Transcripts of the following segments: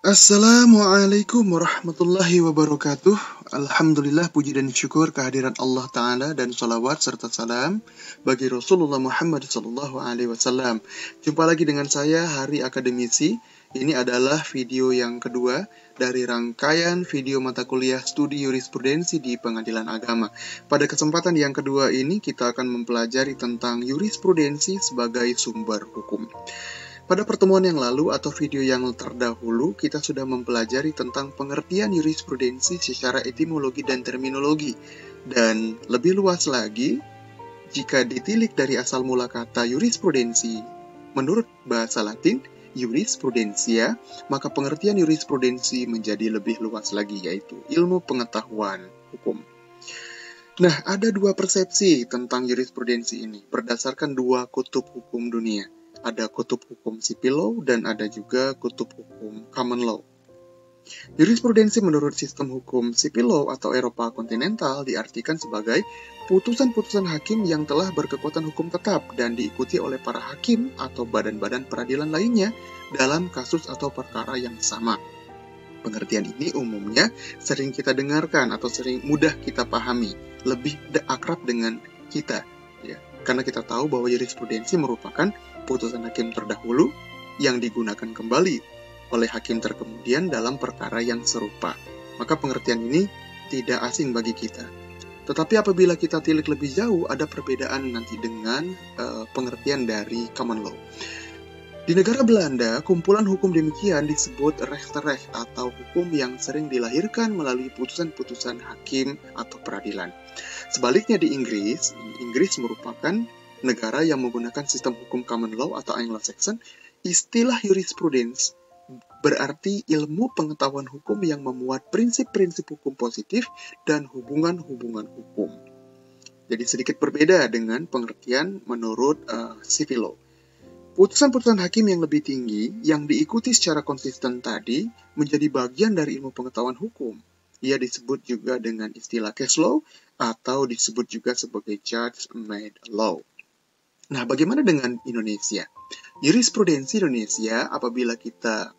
Assalamualaikum warahmatullahi wabarakatuh. Alhamdulillah, puji dan syukur kehadiran Allah Ta'ala dan salawat serta salam bagi Rasulullah Muhammad SAW. Jumpa lagi dengan saya, Hari Akademisi. Ini adalah video yang kedua dari rangkaian video mata kuliah studi jurisprudensi di Pengadilan Agama. Pada kesempatan yang kedua ini, kita akan mempelajari tentang jurisprudensi sebagai sumber hukum. Pada pertemuan yang lalu atau video yang terdahulu, kita sudah mempelajari tentang pengertian jurisprudensi secara etimologi dan terminologi. Dan lebih luas lagi, jika ditilik dari asal mula kata jurisprudensi, menurut bahasa Latin, jurisprudensia, maka pengertian jurisprudensi menjadi lebih luas lagi, yaitu ilmu pengetahuan hukum. Nah, ada dua persepsi tentang jurisprudensi ini, berdasarkan dua kutub hukum dunia. Ada kutub hukum civil law dan ada juga kutub hukum common law. Jurisprudensi menurut sistem hukum civil law atau Eropa kontinental diartikan sebagai putusan-putusan hakim yang telah berkekuatan hukum tetap dan diikuti oleh para hakim atau badan-badan peradilan lainnya dalam kasus atau perkara yang sama. Pengertian ini umumnya sering kita dengarkan atau sering mudah kita pahami, lebih akrab dengan kita, ya. Karena kita tahu bahwa jurisprudensi merupakan putusan hakim terdahulu yang digunakan kembali oleh hakim terkemudian dalam perkara yang serupa. Maka pengertian ini tidak asing bagi kita. Tetapi apabila kita tilik lebih jauh, ada perbedaan nanti dengan pengertian dari common law. Di negara Belanda, kumpulan hukum demikian disebut rechtsrecht atau hukum yang sering dilahirkan melalui putusan-putusan hakim atau peradilan. Sebaliknya di Inggris merupakan negara yang menggunakan sistem hukum common law atau Anglo-Saxon. Istilah jurisprudence berarti ilmu pengetahuan hukum yang memuat prinsip-prinsip hukum positif dan hubungan-hubungan hukum. Jadi sedikit berbeda dengan pengertian menurut civil law. Putusan-putusan hakim yang lebih tinggi yang diikuti secara konsisten tadi menjadi bagian dari ilmu pengetahuan hukum. Ia disebut juga dengan istilah case law atau disebut juga sebagai judge-made law. Nah, bagaimana dengan Indonesia? Jurisprudensi Indonesia, apabila kita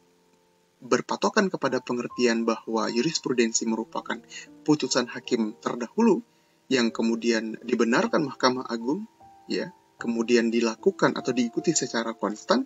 berpatokan kepada pengertian bahwa jurisprudensi merupakan putusan hakim terdahulu yang kemudian dibenarkan Mahkamah Agung, ya, kemudian dilakukan atau diikuti secara konstan,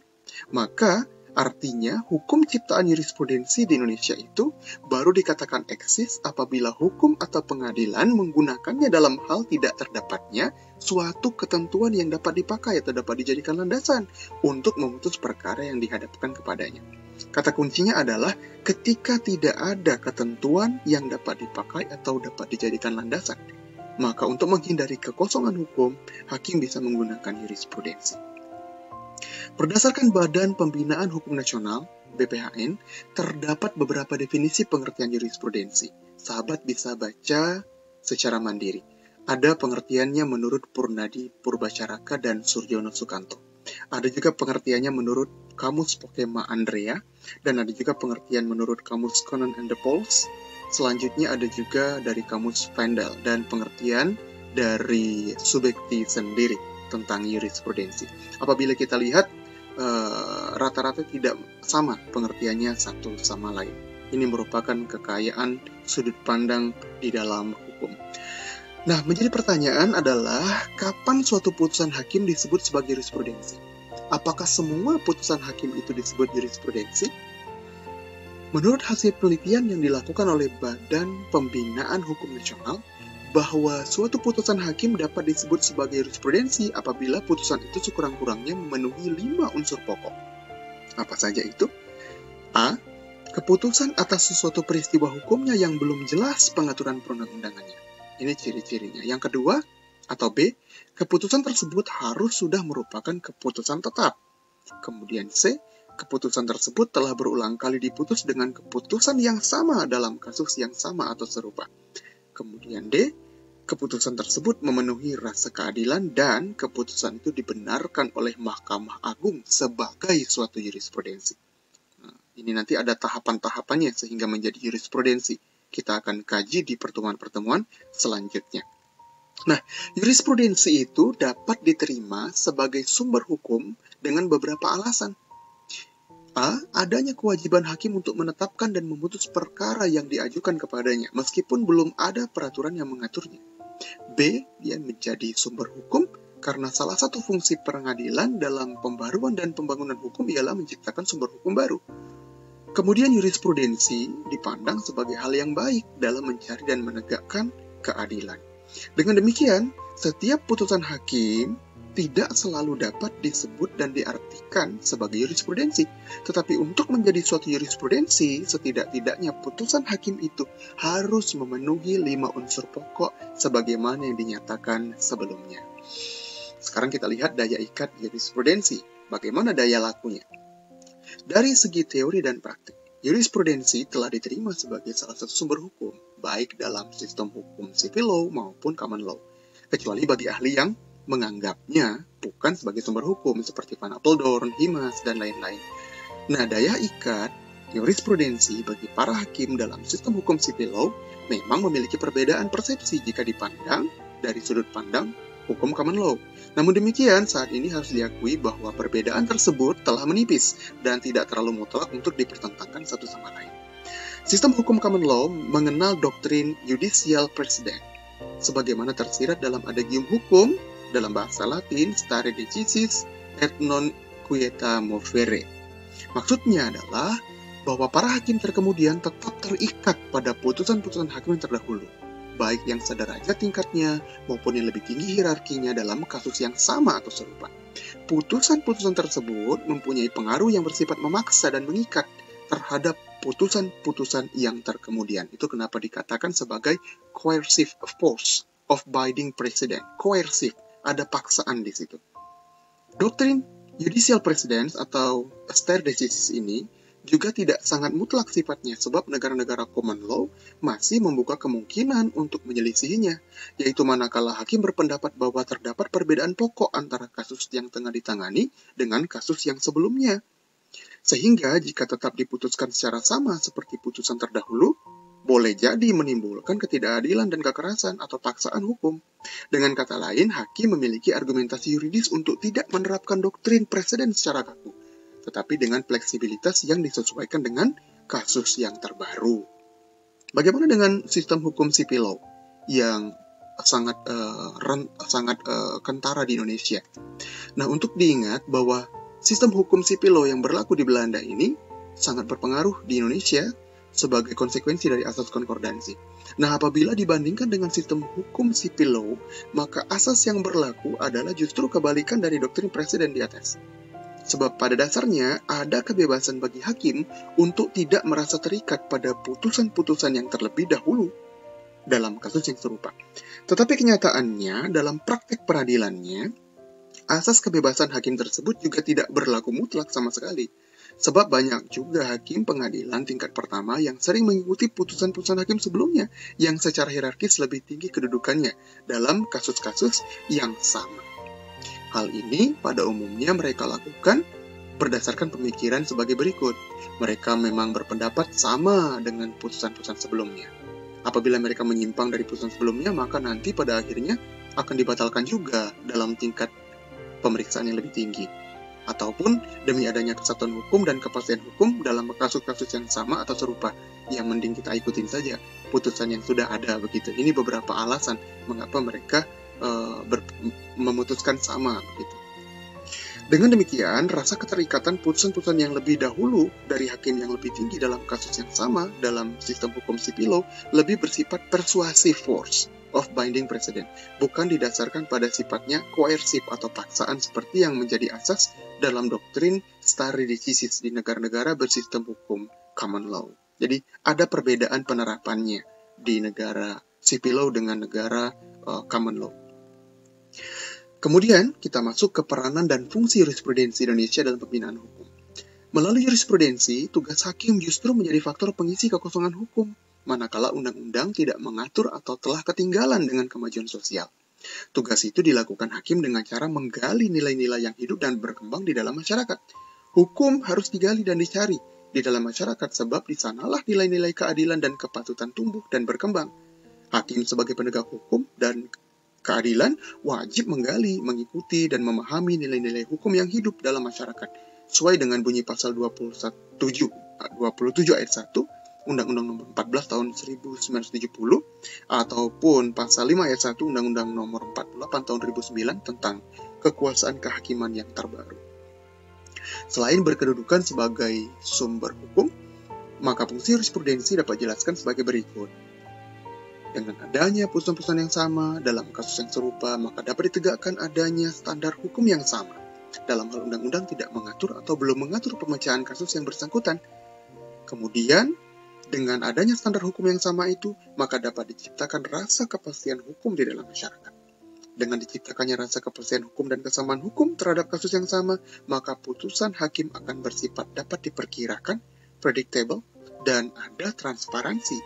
maka artinya hukum ciptaan jurisprudensi di Indonesia itu baru dikatakan eksis apabila hukum atau pengadilan menggunakannya dalam hal tidak terdapatnya suatu ketentuan yang dapat dipakai atau dapat dijadikan landasan untuk memutus perkara yang dihadapkan kepadanya. Kata kuncinya adalah ketika tidak ada ketentuan yang dapat dipakai atau dapat dijadikan landasan, maka untuk menghindari kekosongan hukum, hakim bisa menggunakan jurisprudensi. Berdasarkan Badan Pembinaan Hukum Nasional, BPHN, terdapat beberapa definisi pengertian jurisprudensi. Sahabat bisa baca secara mandiri. Ada pengertiannya menurut Purnadi Purbacaraka dan Suryono Sukanto. Ada juga pengertiannya menurut Kamus Pokema Andrea, dan ada juga pengertian menurut Kamus Conan and the Pauls. Selanjutnya ada juga dari Kamus Vandal dan pengertian dari Subekti sendiri tentang jurisprudensi. Apabila kita lihat, rata-rata tidak sama pengertiannya satu sama lain. Ini merupakan kekayaan sudut pandang di dalam hukum. Nah, menjadi pertanyaan adalah kapan suatu putusan hakim disebut sebagai jurisprudensi? Apakah semua putusan hakim itu disebut jurisprudensi? Menurut hasil penelitian yang dilakukan oleh Badan Pembinaan Hukum Nasional, bahwa suatu putusan hakim dapat disebut sebagai jurisprudensi apabila putusan itu sekurang-kurangnya memenuhi 5 unsur pokok. Apa saja itu? A. Keputusan atas sesuatu peristiwa hukumnya yang belum jelas pengaturan perundang-undangannya. Ini ciri-cirinya. Yang kedua, atau B. Keputusan tersebut harus sudah merupakan keputusan tetap. Kemudian C. Keputusan tersebut telah berulang kali diputus dengan keputusan yang sama dalam kasus yang sama atau serupa. Kemudian D, keputusan tersebut memenuhi rasa keadilan dan keputusan itu dibenarkan oleh Mahkamah Agung sebagai suatu jurisprudensi. Nah, ini nanti ada tahapan-tahapannya sehingga menjadi jurisprudensi. Kita akan kaji di pertemuan-pertemuan selanjutnya. Nah, jurisprudensi itu dapat diterima sebagai sumber hukum dengan beberapa alasan. A. Adanya kewajiban hakim untuk menetapkan dan memutus perkara yang diajukan kepadanya, meskipun belum ada peraturan yang mengaturnya. B. Dia menjadi sumber hukum karena salah satu fungsi pengadilan dalam pembaruan dan pembangunan hukum ialah menciptakan sumber hukum baru. Kemudian jurisprudensi dipandang sebagai hal yang baik dalam mencari dan menegakkan keadilan. Dengan demikian, setiap putusan hakim tidak selalu dapat disebut dan diartikan sebagai jurisprudensi. Tetapi untuk menjadi suatu jurisprudensi, setidak-tidaknya putusan hakim itu harus memenuhi 5 unsur pokok sebagaimana yang dinyatakan sebelumnya. Sekarang kita lihat daya ikat jurisprudensi. Bagaimana daya lakunya? Dari segi teori dan praktik, jurisprudensi telah diterima sebagai salah satu sumber hukum, baik dalam sistem hukum civil law maupun common law, kecuali bagi ahli yang menganggapnya bukan sebagai sumber hukum seperti Van Apeldoorn, Himas, dan lain-lain. Nah, daya ikat jurisprudensi bagi para hakim dalam sistem hukum civil law memang memiliki perbedaan persepsi jika dipandang dari sudut pandang hukum common law. Namun demikian, saat ini harus diakui bahwa perbedaan tersebut telah menipis dan tidak terlalu mutlak untuk dipertentangkan satu sama lain. Sistem hukum common law mengenal doktrin judicial precedent, sebagaimana tersirat dalam adagium hukum dalam bahasa Latin, stare decisis et non quieta movere. Maksudnya adalah bahwa para hakim terkemudian tetap terikat pada putusan-putusan hakim yang terdahulu, baik yang sederajat tingkatnya maupun yang lebih tinggi hierarkinya dalam kasus yang sama atau serupa. Putusan-putusan tersebut mempunyai pengaruh yang bersifat memaksa dan mengikat terhadap putusan-putusan yang terkemudian. Itu kenapa dikatakan sebagai coercive force of binding precedent. Coercive, ada paksaan di situ. Doktrin judicial precedent atau stare decisis ini juga tidak sangat mutlak sifatnya, sebab negara-negara common law masih membuka kemungkinan untuk menyelisihinya, yaitu manakala hakim berpendapat bahwa terdapat perbedaan pokok antara kasus yang tengah ditangani dengan kasus yang sebelumnya. Sehingga jika tetap diputuskan secara sama seperti putusan terdahulu, boleh jadi menimbulkan ketidakadilan dan kekerasan atau paksaan hukum. Dengan kata lain, hakim memiliki argumentasi yuridis untuk tidak menerapkan doktrin preseden secara kaku, tetapi dengan fleksibilitas yang disesuaikan dengan kasus yang terbaru. Bagaimana dengan sistem hukum civil law yang sangat kentara di Indonesia? Nah, untuk diingat bahwa sistem hukum civil law yang berlaku di Belanda ini sangat berpengaruh di Indonesia sebagai konsekuensi dari asas konkordansi. Nah, apabila dibandingkan dengan sistem hukum civil law, maka asas yang berlaku adalah justru kebalikan dari doktrin presiden di atas. Sebab pada dasarnya ada kebebasan bagi hakim untuk tidak merasa terikat pada putusan-putusan yang terlebih dahulu dalam kasus yang serupa. Tetapi kenyataannya dalam praktek peradilannya, asas kebebasan hakim tersebut juga tidak berlaku mutlak sama sekali. Sebab banyak juga hakim pengadilan tingkat pertama yang sering mengikuti putusan-putusan hakim sebelumnya yang secara hierarkis lebih tinggi kedudukannya dalam kasus-kasus yang sama. Hal ini pada umumnya mereka lakukan berdasarkan pemikiran sebagai berikut. Mereka memang berpendapat sama dengan putusan-putusan sebelumnya. Apabila mereka menyimpang dari putusan sebelumnya, maka nanti pada akhirnya akan dibatalkan juga dalam tingkat pemeriksaan yang lebih tinggi. Ataupun demi adanya kesatuan hukum dan kepastian hukum dalam kasus-kasus yang sama atau serupa, yang mending kita ikutin saja putusan yang sudah ada begitu. Ini beberapa alasan mengapa mereka memutuskan sama begitu. Dengan demikian, rasa keterikatan putusan-putusan yang lebih dahulu dari hakim yang lebih tinggi dalam kasus yang sama dalam sistem hukum civil law lebih bersifat persuasive force of binding precedent, bukan didasarkan pada sifatnya coercive atau paksaan seperti yang menjadi asas dalam doktrin stare decisis di negara-negara bersistem hukum common law. Jadi ada perbedaan penerapannya di negara civil law dengan negara common law. Kemudian kita masuk ke peranan dan fungsi jurisprudensi Indonesia dalam pembinaan hukum. Melalui jurisprudensi, tugas hakim justru menjadi faktor pengisi kekosongan hukum, manakala undang-undang tidak mengatur atau telah ketinggalan dengan kemajuan sosial. Tugas itu dilakukan hakim dengan cara menggali nilai-nilai yang hidup dan berkembang di dalam masyarakat. Hukum harus digali dan dicari di dalam masyarakat sebab di sanalah nilai-nilai keadilan dan kepatutan tumbuh dan berkembang. Hakim sebagai penegak hukum dan keadilan wajib menggali, mengikuti, dan memahami nilai-nilai hukum yang hidup dalam masyarakat, sesuai dengan bunyi pasal 27 ayat 1 Undang-Undang Nomor 14 Tahun 1970 ataupun pasal 5 ayat 1 Undang-Undang Nomor 48 Tahun 2009 tentang kekuasaan kehakiman yang terbaru. Selain berkedudukan sebagai sumber hukum, maka fungsi jurisprudensi dapat dijelaskan sebagai berikut. Dengan adanya putusan-putusan yang sama dalam kasus yang serupa, maka dapat ditegakkan adanya standar hukum yang sama. Dalam hal undang-undang tidak mengatur atau belum mengatur pemecahan kasus yang bersangkutan. Kemudian, dengan adanya standar hukum yang sama itu, maka dapat diciptakan rasa kepastian hukum di dalam masyarakat. Dengan diciptakannya rasa kepastian hukum dan kesamaan hukum terhadap kasus yang sama, maka putusan hakim akan bersifat dapat diperkirakan, predictable, dan ada transparansi.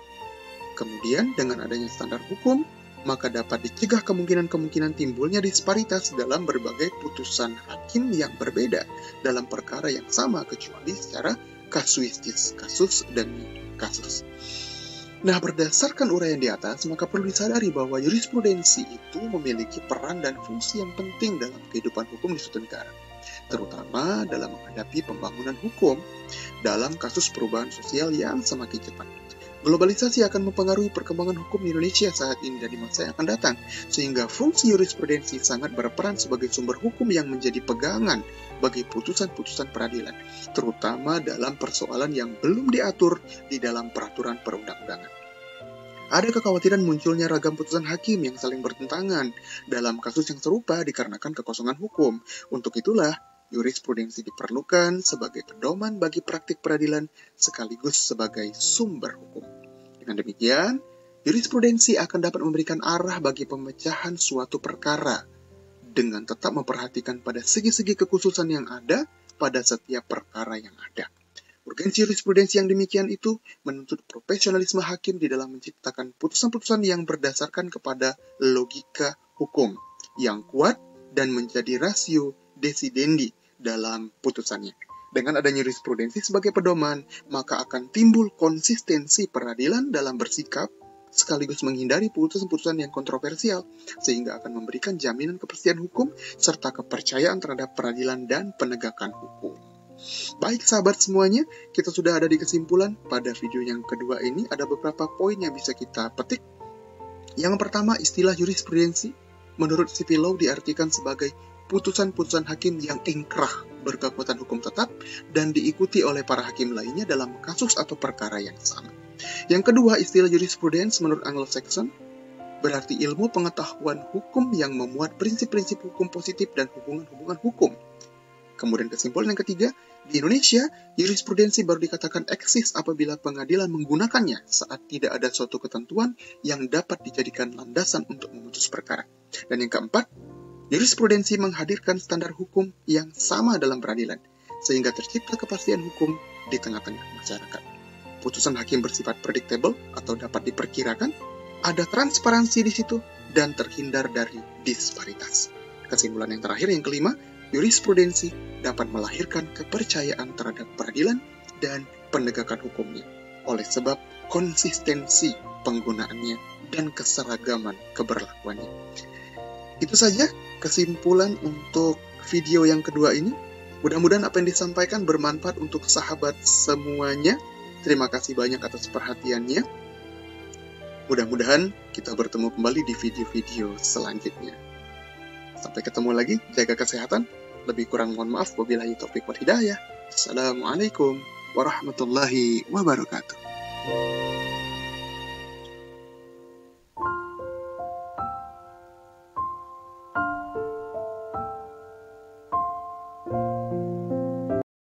Kemudian, dengan adanya standar hukum, maka dapat dicegah kemungkinan-kemungkinan timbulnya disparitas dalam berbagai putusan hakim yang berbeda dalam perkara yang sama kecuali secara kasuistis, kasus demi kasus. Nah, berdasarkan uraian di atas, maka perlu disadari bahwa jurisprudensi itu memiliki peran dan fungsi yang penting dalam kehidupan hukum di suatu negara, terutama dalam menghadapi pembangunan hukum dalam kasus perubahan sosial yang semakin cepat. Globalisasi akan mempengaruhi perkembangan hukum di Indonesia saat ini dan di masa yang akan datang, sehingga fungsi jurisprudensi sangat berperan sebagai sumber hukum yang menjadi pegangan bagi putusan-putusan peradilan, terutama dalam persoalan yang belum diatur di dalam peraturan perundang-undangan. Ada kekhawatiran munculnya ragam putusan hakim yang saling bertentangan dalam kasus yang serupa dikarenakan kekosongan hukum. Untuk itulah, jurisprudensi diperlukan sebagai pedoman bagi praktik peradilan sekaligus sebagai sumber hukum. Dengan demikian, jurisprudensi akan dapat memberikan arah bagi pemecahan suatu perkara dengan tetap memperhatikan pada segi-segi kekhususan yang ada pada setiap perkara yang ada. Urgensi jurisprudensi yang demikian itu menuntut profesionalisme hakim di dalam menciptakan putusan-putusan yang berdasarkan kepada logika hukum yang kuat dan menjadi rasio decidendi dalam putusannya. Dengan adanya jurisprudensi sebagai pedoman, maka akan timbul konsistensi peradilan dalam bersikap sekaligus menghindari putusan-putusan yang kontroversial, sehingga akan memberikan jaminan kepastian hukum serta kepercayaan terhadap peradilan dan penegakan hukum. Baik sahabat semuanya, kita sudah ada di kesimpulan. Pada video yang kedua ini ada beberapa poin yang bisa kita petik. Yang pertama, istilah jurisprudensi menurut civil law diartikan sebagai putusan-putusan hakim yang ingkrah berkekuatan hukum tetap dan diikuti oleh para hakim lainnya dalam kasus atau perkara yang sama. Yang kedua, istilah jurisprudence menurut Anglo-Saxon berarti ilmu pengetahuan hukum yang memuat prinsip-prinsip hukum positif dan hubungan-hubungan hukum. Kemudian kesimpulan yang ketiga, di Indonesia, jurisprudensi baru dikatakan eksis apabila pengadilan menggunakannya saat tidak ada suatu ketentuan yang dapat dijadikan landasan untuk memutus perkara. Dan yang keempat, jurisprudensi menghadirkan standar hukum yang sama dalam peradilan, sehingga tercipta kepastian hukum di tengah-tengah masyarakat. Putusan hakim bersifat predictable atau dapat diperkirakan, ada transparansi di situ, dan terhindar dari disparitas. Kesimpulan yang terakhir, yang kelima, jurisprudensi dapat melahirkan kepercayaan terhadap peradilan dan penegakan hukumnya, oleh sebab konsistensi penggunaannya dan keseragaman keberlakuannya. Itu saja kesimpulan untuk video yang kedua ini. Mudah-mudahan apa yang disampaikan bermanfaat untuk sahabat semuanya. Terima kasih banyak atas perhatiannya. Mudah-mudahan kita bertemu kembali di video-video selanjutnya. Sampai ketemu lagi, jaga kesehatan. Lebih kurang mohon maaf, wabillahi taufiq wal hidayah. Assalamualaikum warahmatullahi wabarakatuh.